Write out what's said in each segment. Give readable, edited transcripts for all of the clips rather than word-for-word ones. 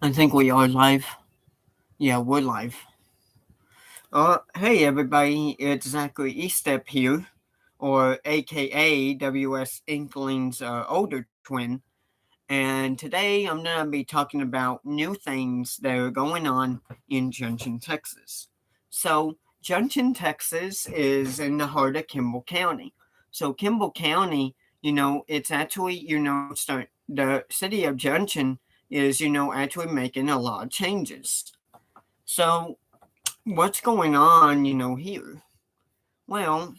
I think we are live. Yeah, we're live. Hey everybody, it's Zachary Estep here, or AKA WS Inkling's older twin. And today I'm going to be talking about new things that are going on in Junction, Texas. So, Junction, Texas is in the heart of Kimball County. So, Kimball County, it's actually, the city of Junction is, actually making a lot of changes. So, what's going on, here? Well,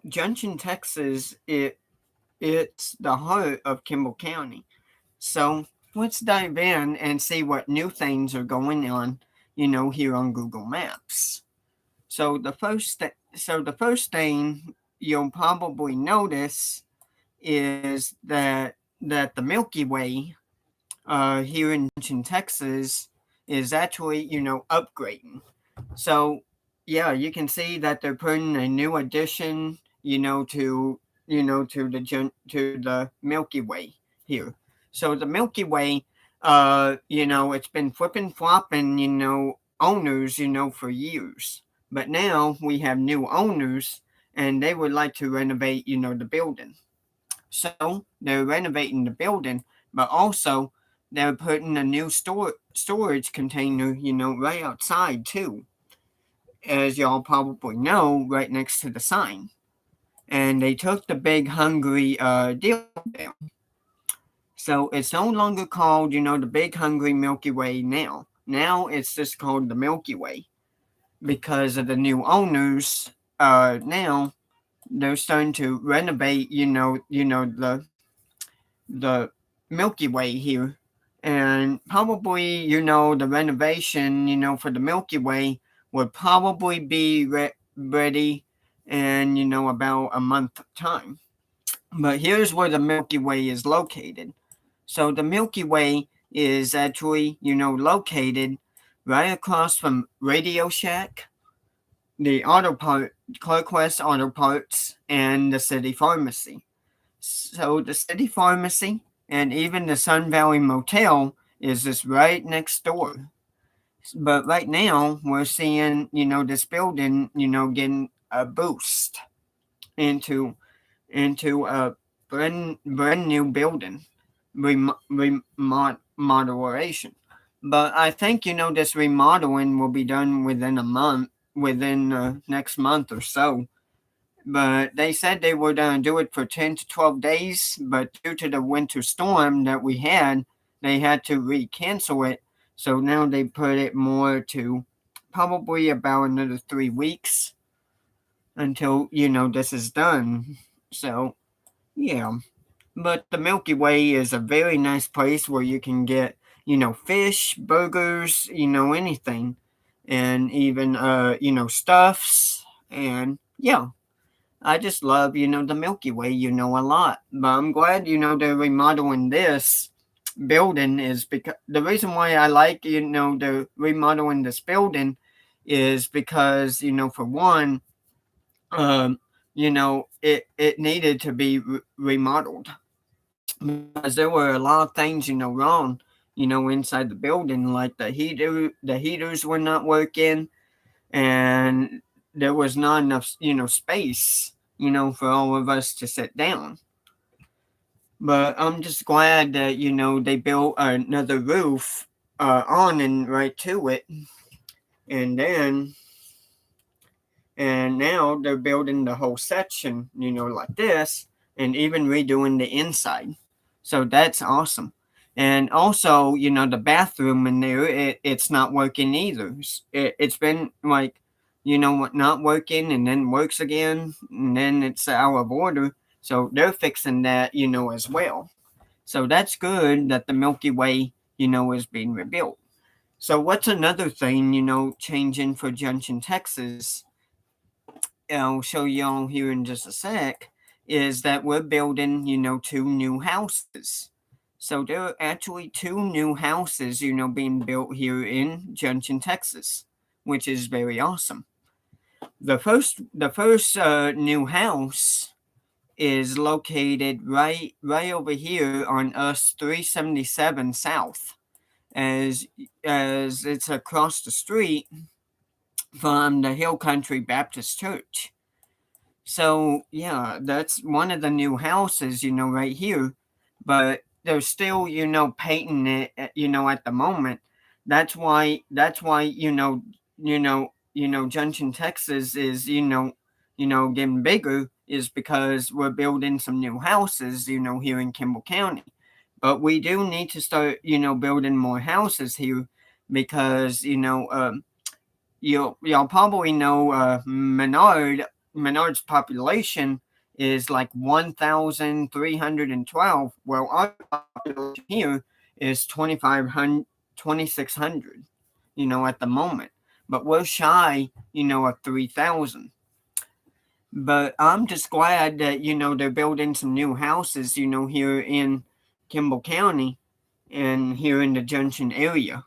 Junction, Texas, it's the heart of Kimball County. So let's dive in and see what new things are going on, here on Google Maps. So the first thing you'll probably notice is that the Milky Way here in Texas is actually, upgrading. So yeah, you can see that they're putting a new addition, to the Milky Way here. So the Milky Way, it's been flipping flopping, owners, for years. But now we have new owners, and they would like to renovate, the building. So they're renovating the building, but also they're putting a new storage container, right outside too, as y'all probably know, right next to the sign. And they took the big hungry deal down. So it's no longer called, the big hungry Milky Way now. Now it's just called the Milky Way because of the new owners. Now they're starting to renovate, the Milky Way here. And probably, the renovation, for the Milky Way would probably be ready in, about a month time. But here's where the Milky Way is located. So the Milky Way is actually, located right across from Radio Shack, the Clark West Auto Parts, and the City Pharmacy. So the City Pharmacy and even the Sun Valley Motel is just right next door. But right now we're seeing, this building, getting a boost into a brand new building remodelation. But I think, this remodeling will be done within next month or so. But they said they were going to do it for 10 to 12 days, but due to the winter storm that we had, they had to cancel it. So now they put it more to probably about another 3 weeks until, this is done. So, yeah. But the Milky Way is a very nice place where you can get, fish, burgers, anything. And even, stuffs. And yeah. I just love, the Milky Way, a lot. But I'm glad, they're remodeling this building is because the reason why I like, the remodeling this building is because, for one, it needed to be remodeled because there were a lot of things, wrong, inside the building, like the heaters were not working, and there was not enough, space, for all of us to sit down. But I'm just glad that, they built another roof on and right to it. And then, and now they're building the whole section, like this, and even redoing the inside. So that's awesome. And also, the bathroom in there, it's not working either. It's been like, not working and then works again, and then it's out of order. So they're fixing that, as well. So that's good that the Milky Way, is being rebuilt. So what's another thing, changing for Junction, Texas? I'll show y'all here in just a sec. Is that we're building, two new houses. So there are actually two new houses, being built here in Junction, Texas, which is very awesome. The first new house is located right over here on US 377 South, as it's across the street from the Hill Country Baptist Church. So yeah, that's one of the new houses, right here. But they're still, painting it, at the moment. That's why, Junction, Texas is, getting bigger, is because we're building some new houses, here in Kimball County. But we do need to start, building more houses here because, y'all probably know Menard's population is like 1,312. Well, our population here is 2,500, 2,600. At the moment, but we're shy, of 3,000. But I'm just glad that they're building some new houses, here in Kimball County and here in the Junction area.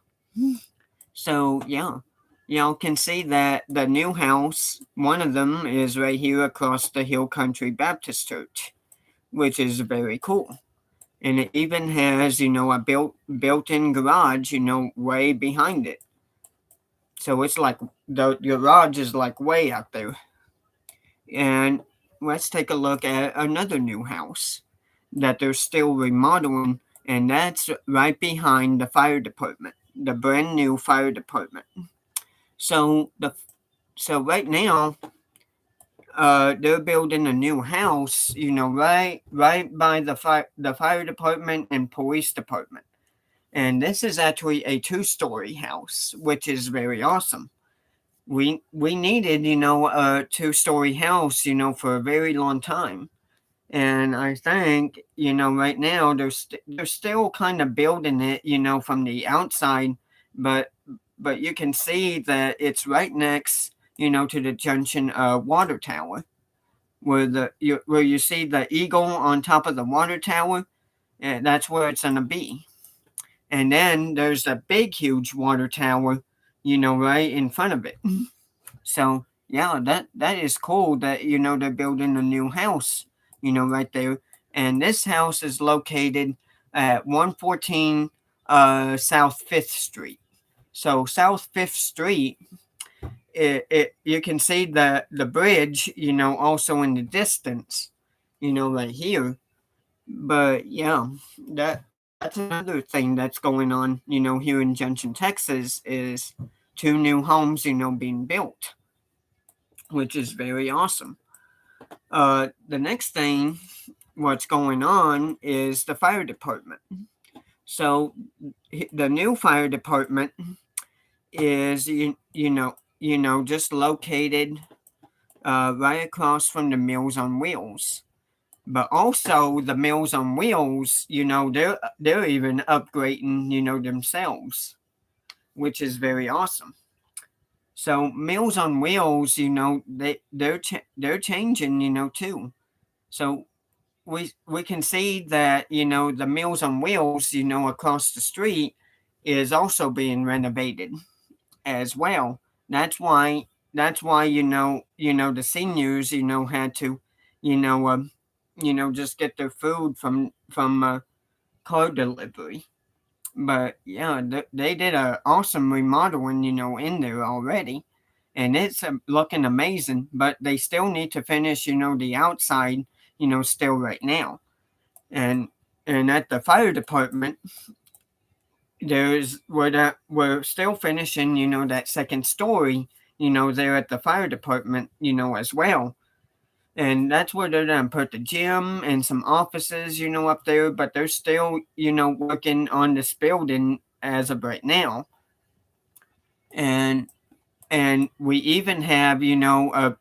So yeah, y'all can see that the new house, one of them is right here across the Hill Country Baptist Church, which is very cool. And it even has, a built-in garage, way behind it. So it's like the garage is like way out there. And let's take a look at another new house that they're still remodeling, and that's right behind the fire department, the brand new fire department. So right now, they're building a new house, right by the fire department and police department. And this is actually a 2-story house, which is very awesome. We needed, a 2-story house, for a very long time. And I think, right now they're still kind of building it, from the outside, but you can see that it's right next, to the Junction water tower, where you see the eagle on top of the water tower. That's where it's gonna be. And then there's a big, huge water tower, right in front of it. So yeah, that is cool that they're building a new house, right there. And this house is located at 114 South Fifth Street. So South Fifth Street, you can see the bridge, also in the distance, right here. But yeah, that's another thing that's going on, here in Junction, Texas, is 2 new homes, being built, which is very awesome. The next thing, what's going on, is the fire department. So the new fire department is just located right across from the Meals on Wheels. But also the Meals on Wheels, they're even upgrading, themselves, which is very awesome. So Meals on Wheels, they're changing, too. So we can see that the Meals on Wheels, across the street, is also being renovated as well. That's why the seniors had to you know uh, just get their food from car delivery. But yeah, they did a awesome remodeling, in there already, and it's looking amazing. But they still need to finish, the outside, still right now. And at the fire department, we're still finishing, that second story, there at the fire department, as well. And that's where they're gonna put the gym and some offices, up there. But they're still, working on this building as of right now. And we even have, a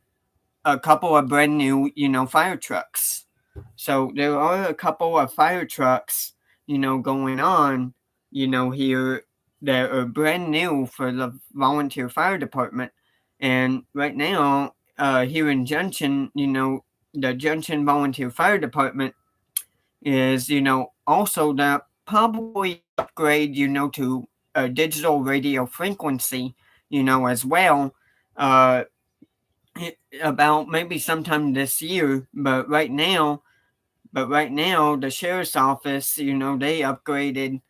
couple of brand new, fire trucks. So there are a couple of fire trucks, going on, here that are brand new for the volunteer fire department. And right now, here in Junction, the Junction Volunteer Fire Department is, also the probably upgrade, to a digital radio frequency, as well. Uh, about maybe sometime this year. But right now, the sheriff's office, they upgraded,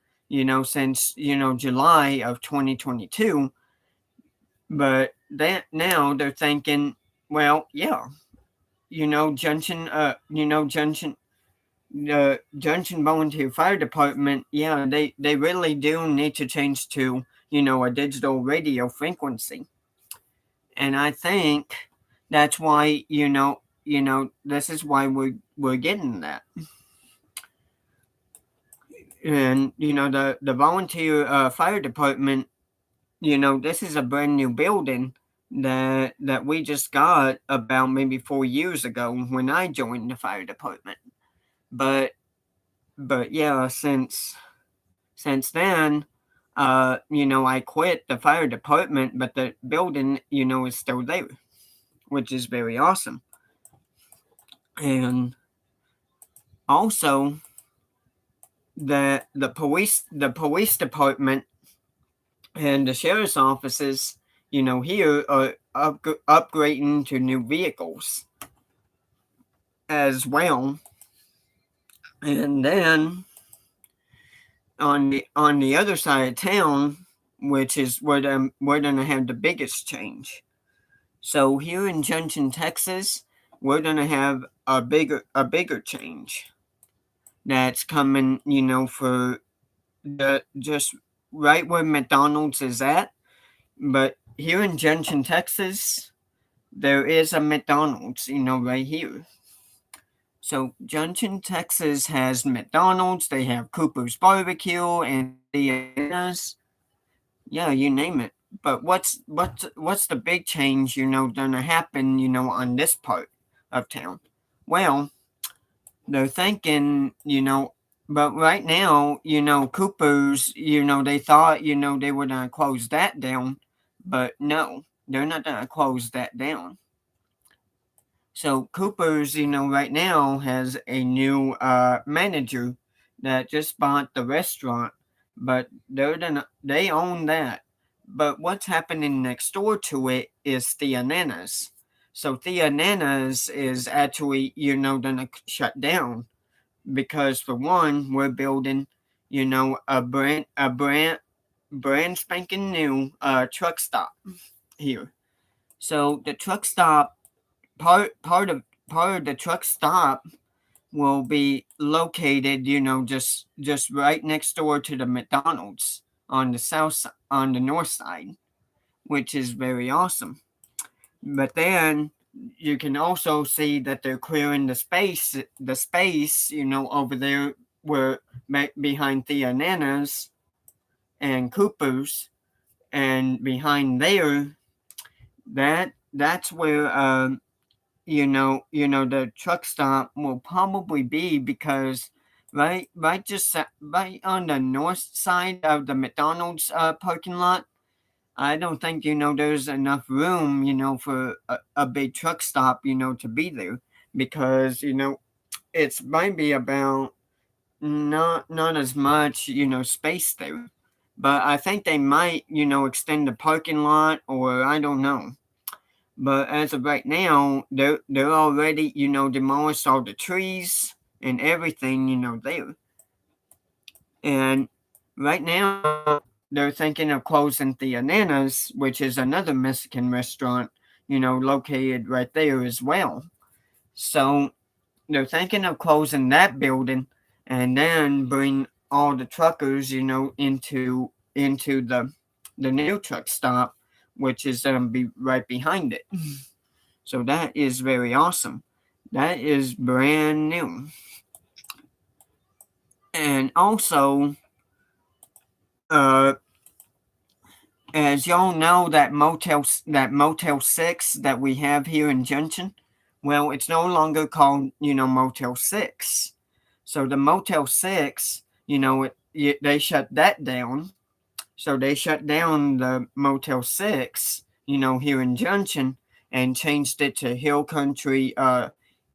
since July of 2022. But that now they're thinking, well, yeah, Junction, the Junction Volunteer Fire Department, yeah, they really do need to change to a digital radio frequency, and I think that's why this is why we're getting that. And the volunteer fire department, this is a brand new building that we just got about maybe 4 years ago when I joined the fire department. But yeah, since then, I quit the fire department, but the building, is still there, which is very awesome. And also, the police department and the sheriff's offices, here are upgrading to new vehicles as well. And then on the other side of town, which is where we're gonna have the biggest change. So here in Junction, Texas, we're gonna have a bigger change that's coming. For the just right where McDonald's is at. But here in Junction, Texas, there is a McDonald's, right here. So Junction, Texas has McDonald's, they have Cooper's Barbecue and Thea's. Yeah, you name it. But what's the big change, gonna happen, on this part of town? Well, they're thinking, but right now, Cooper's, they thought, they were gonna close that down, but no, they're not gonna close that down. So Cooper's, right now has a new manager that just bought the restaurant, but they own that. But what's happening next door to it is Thea Nana's. So Thea Nana's is actually, gonna shut down because for one, we're building, a brand spanking new truck stop here. So the truck stop part of the truck stop will be located, just right next door to the McDonald's on the north side, which is very awesome. But then you can also see that they're clearing the space, over there where behind Thea Nana's and Cooper's, and behind there, that's where the truck stop will probably be, because right on the north side of the McDonald's parking lot, I don't think there's enough room for a big truck stop to be there, because it's might be about not as much space there, but I think they might extend the parking lot, or I don't know. But as of right now, they're already demolished all the trees and everything there. And right now they're thinking of closing the Ananas, which is another Mexican restaurant, located right there as well. So they're thinking of closing that building and then bring all the truckers, into the new truck stop, which is be right behind it. So that is very awesome. That is brand new. And also, uh, as y'all know, that Motel 6 that we have here in Junction, well, it's no longer called Motel 6. So the Motel 6, they shut that down. So they shut down the Motel 6, here in Junction, and changed it to Hill Country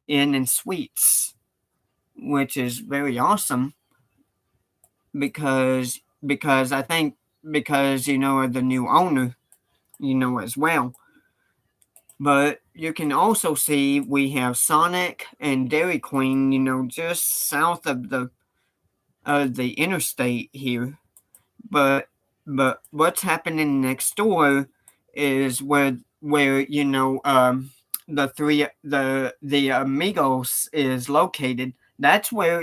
Inn and Suites, which is very awesome, because I think, because of the new owner, as well. But you can also see we have Sonic and Dairy Queen, just south of the interstate here. But what's happening next door is where the Amigos is located. That's where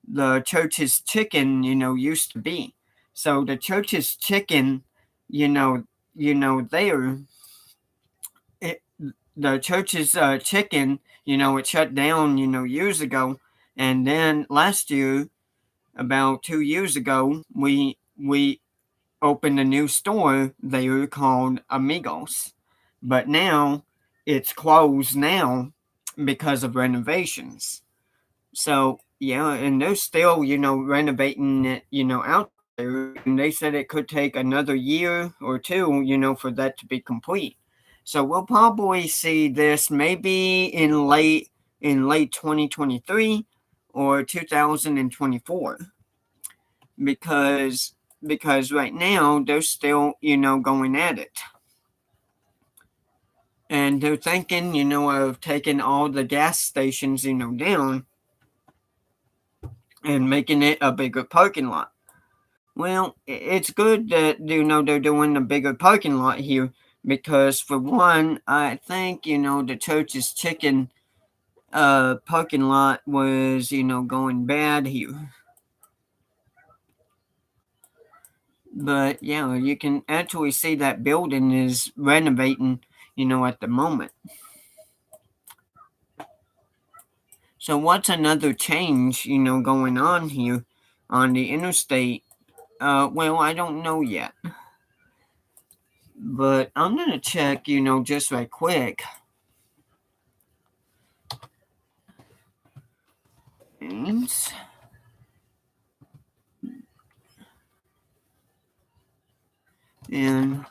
the church's chicken used to be. So the church's chicken, you know there it, the church's chicken, it shut down years ago, and then last year, about 2 years ago, we opened a new store there called Amigos, but now it's closed now because of renovations. So yeah, and they're still renovating it out there, and they said it could take another year or two for that to be complete. So we'll probably see this maybe in late 2023 or 2024, because right now they're still going at it, and they're thinking of taking all the gas stations down and making it a bigger parking lot. Well, it's good that they're doing a bigger parking lot here, because for one, I think the church's chicken parking lot was going bad here. But yeah, you can actually see that building is renovating at the moment. So what's another change going on here on the interstate? Well, I don't know yet, but I'm gonna check just right quick. And in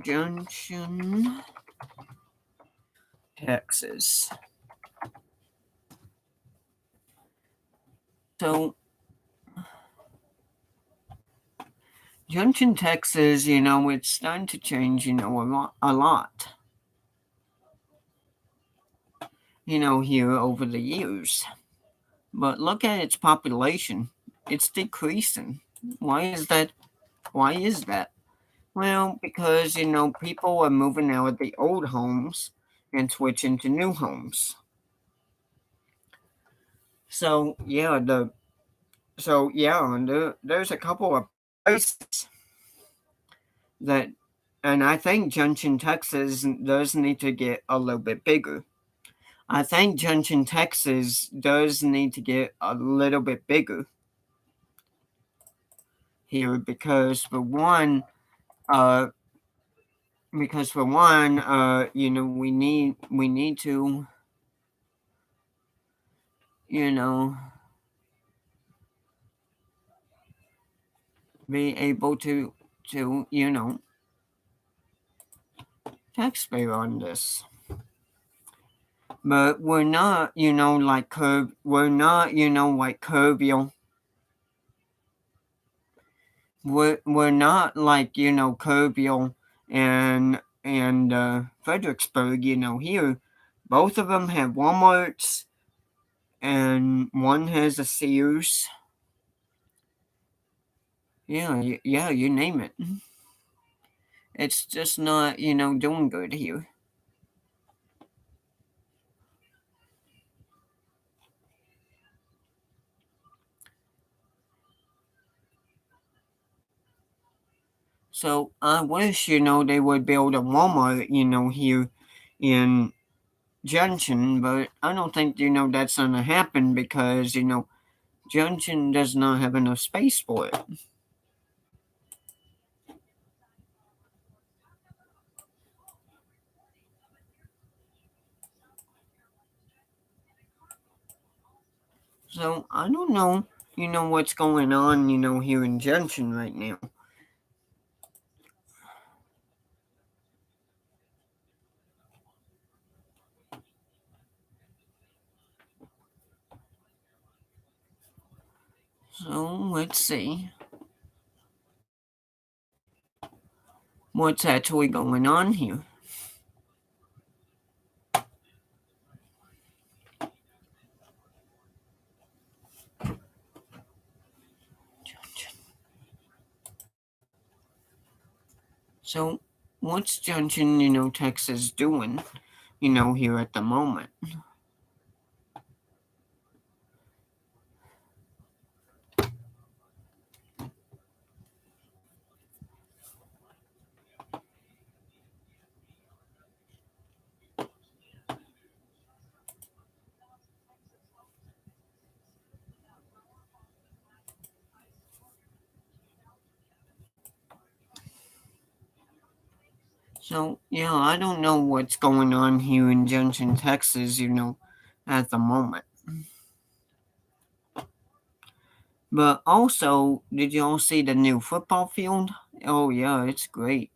Junction, Texas. So Junction, Texas, it's starting to change, a lot, here over the years. But look at its population. It's decreasing. Why is that? Why is that? Well, because, people are moving out of the old homes and switching to new homes. So yeah, there's a couple of places that, and I think Junction, Texas does need to get a little bit bigger. I think Junction, Texas does need to get a little bit bigger here, uh, we need to, you know, be able to taxpayer on this. But we're not, like we're not, like Kerrville. We're not like Kerrville and Fredericksburg. Here, both of them have WalMarts, and one has a Sears. Yeah, yeah, you name it. It's just not doing good here. So I wish they would build a Walmart here in Junction, but I don't think that's gonna happen, because Junction does not have enough space for it. So I don't know, what's going on, here in Junction right now. So let's see what's actually going on here. So, what's Junction, Texas doing, here at the moment? So, yeah, I don't know what's going on here in Junction, Texas, at the moment. But also, did y'all see the new football field? Oh, yeah, it's great.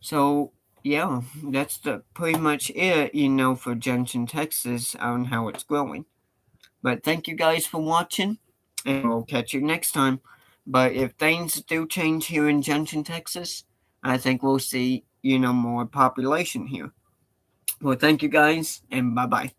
So, yeah, that's pretty much it, for Junction, Texas on how it's growing. But thank you guys for watching, and we'll catch you next time. But if things do change here in Junction, Texas, I think we'll see, more population here. Well, thank you guys, and bye bye.